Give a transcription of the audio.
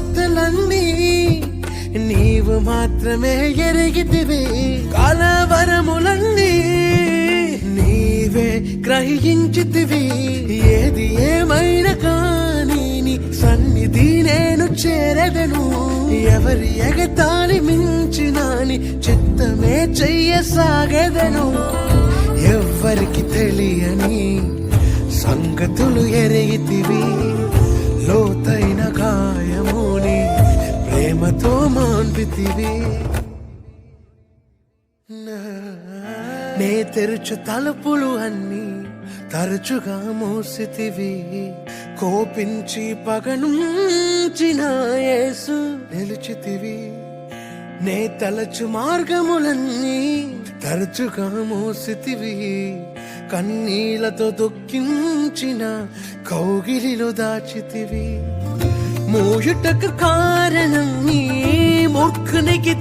సూక్తులన్నీ నీవు మాత్రమే ఎరిగితివి. కలవరములన్నీ నీవే గ్రహించితివి. ఏది ఏమైనా కానీ నీ సన్నిధి నేను చేరదను. ఎవరి ఎగతాళి మించినా నీ చిత్తమే చెయ్యసాగదను. ఎవ్వరికి తెలియని సంగతులు ఎరిగితివి. లోతైన గాయముని ప్రేమతో మాన్పితివి. నే తెరుచు తలుపులు అన్నీ తరచుగా మూసితివి. కోపించి పగనుంచిన యేసు నిలిచితివి. నే తలచు మార్గములన్నీ తరచుగా మూసితివి. కన్నీళ్లతో దుఃఖించిన కౌగిలిలో దాచితివి. మూయుటకు కారణం నీ మూర్ఖునికి